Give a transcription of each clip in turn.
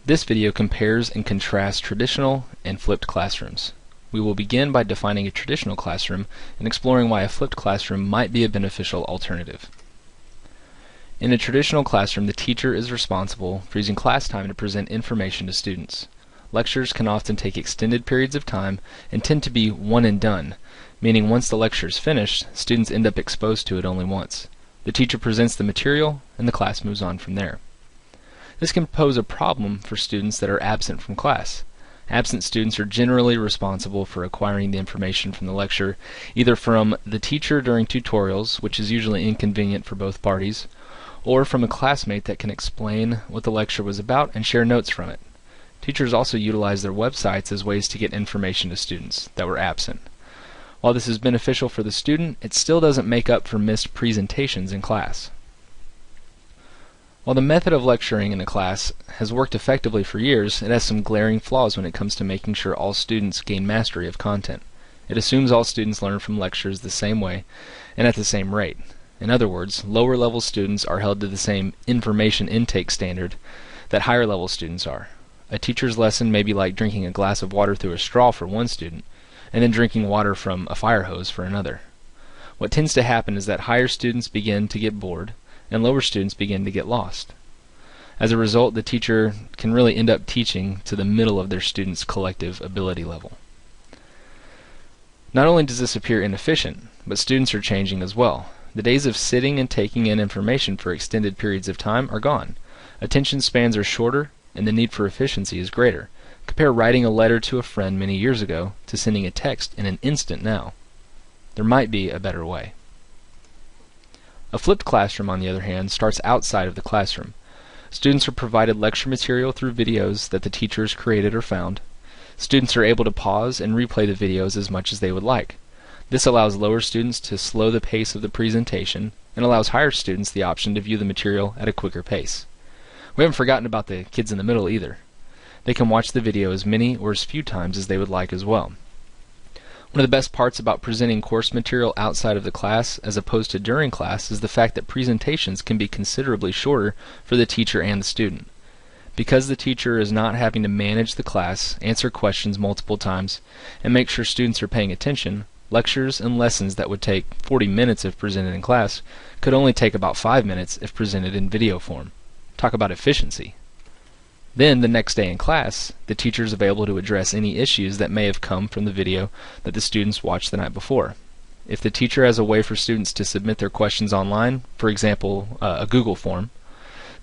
This video compares and contrasts traditional and flipped classrooms. We will begin by defining a traditional classroom and exploring why a flipped classroom might be a beneficial alternative. In a traditional classroom, the teacher is responsible for using class time to present information to students. Lectures can often take extended periods of time and tend to be one and done, meaning once the lecture is finished, students end up exposed to it only once. The teacher presents the material and the class moves on from there. This can pose a problem for students that are absent from class. Absent students are generally responsible for acquiring the information from the lecture, either from the teacher during tutorials, which is usually inconvenient for both parties, or from a classmate that can explain what the lecture was about and share notes from it. Teachers also utilize their websites as ways to get information to students that were absent. While this is beneficial for the student, it still doesn't make up for missed presentations in class. While the method of lecturing in a class has worked effectively for years, it has some glaring flaws when it comes to making sure all students gain mastery of content. It assumes all students learn from lectures the same way and at the same rate. In other words, lower level students are held to the same information intake standard that higher level students are. A teacher's lesson may be like drinking a glass of water through a straw for one student, and then drinking water from a fire hose for another. What tends to happen is that higher students begin to get bored, and lower students begin to get lost. As a result, the teacher can really end up teaching to the middle of their students' collective ability level. Not only does this appear inefficient, but students are changing as well. The days of sitting and taking in information for extended periods of time are gone. Attention spans are shorter, and the need for efficiency is greater. Compare writing a letter to a friend many years ago to sending a text in an instant now. There might be a better way. A flipped classroom, on the other hand, starts outside of the classroom. Students are provided lecture material through videos that the teacher has created or found. Students are able to pause and replay the videos as much as they would like. This allows lower students to slow the pace of the presentation and allows higher students the option to view the material at a quicker pace. We haven't forgotten about the kids in the middle either. They can watch the video as many or as few times as they would like as well. One of the best parts about presenting course material outside of the class as opposed to during class is the fact that presentations can be considerably shorter for the teacher and the student. Because the teacher is not having to manage the class, answer questions multiple times, and make sure students are paying attention, lectures and lessons that would take 40 minutes if presented in class could only take about 5 minutes if presented in video form. Talk about efficiency. Then, the next day in class, the teacher is available to address any issues that may have come from the video that the students watched the night before. If the teacher has a way for students to submit their questions online, for example, a Google form,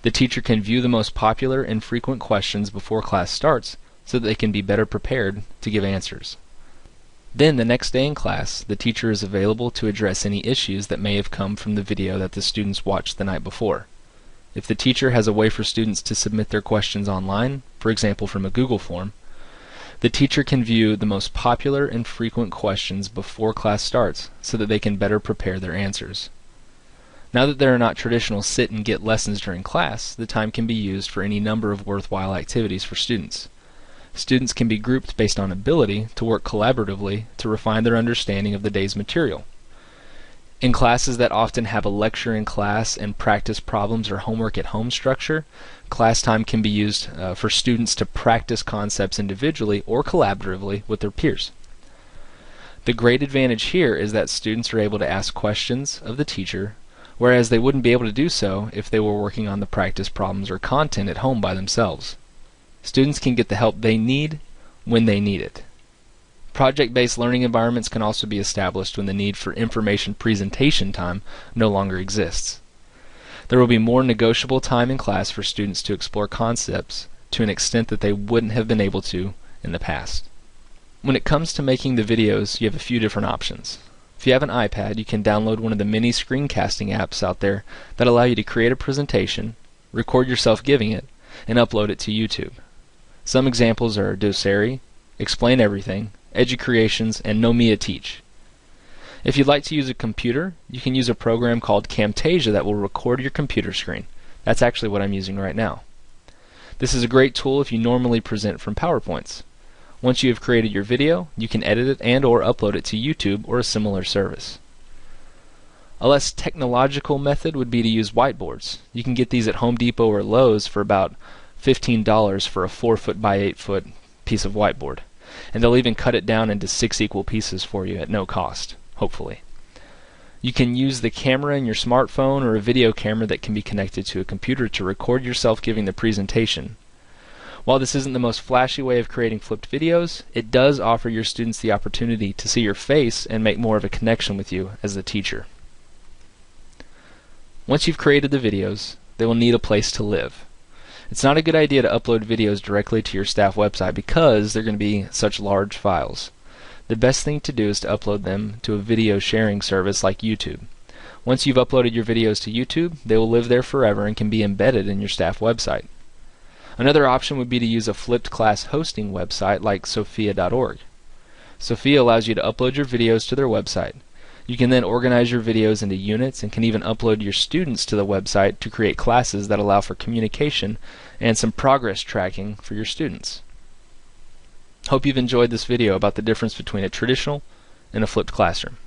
the teacher can view the most popular and frequent questions before class starts so that they can be better prepared to give answers. Then, the next day in class, the teacher is available to address any issues that may have come from the video that the students watched the night before. If the teacher has a way for students to submit their questions online, for example from a Google form, the teacher can view the most popular and frequent questions before class starts so that they can better prepare their answers. Now that there are not traditional sit and get lessons during class, the time can be used for any number of worthwhile activities for students. Students can be grouped based on ability to work collaboratively to refine their understanding of the day's material. In classes that often have a lecture in class and practice problems or homework at home structure, class time can be used for students to practice concepts individually or collaboratively with their peers. The great advantage here is that students are able to ask questions of the teacher, whereas they wouldn't be able to do so if they were working on the practice problems or content at home by themselves. Students can get the help they need when they need it. Project-based learning environments can also be established when the need for information presentation time no longer exists. There will be more negotiable time in class for students to explore concepts to an extent that they wouldn't have been able to in the past. When it comes to making the videos, you have a few different options. If you have an iPad, you can download one of the many screencasting apps out there that allow you to create a presentation, record yourself giving it, and upload it to YouTube. Some examples are Doceri, Explain Everything, Educreations, and Nomia Teach. If you'd like to use a computer, you can use a program called Camtasia that will record your computer screen. That's actually what I'm using right now. This is a great tool if you normally present from PowerPoints. Once you have created your video, you can edit it and or upload it to YouTube or a similar service. A less technological method would be to use whiteboards. You can get these at Home Depot or Lowe's for about $15 for a 4-foot by 8-foot piece of whiteboard. And they'll even cut it down into 6 equal pieces for you at no cost, hopefully. You can use the camera in your smartphone or a video camera that can be connected to a computer to record yourself giving the presentation. While this isn't the most flashy way of creating flipped videos, it does offer your students the opportunity to see your face and make more of a connection with you as the teacher. Once you've created the videos, they will need a place to live. It's not a good idea to upload videos directly to your staff website because they're going to be such large files. The best thing to do is to upload them to a video sharing service like YouTube. Once you've uploaded your videos to YouTube, they will live there forever and can be embedded in your staff website. Another option would be to use a flipped class hosting website like Sophia.org. Sophia allows you to upload your videos to their website. You can then organize your videos into units and can even upload your students to the website to create classes that allow for communication and some progress tracking for your students. Hope you've enjoyed this video about the difference between a traditional and a flipped classroom.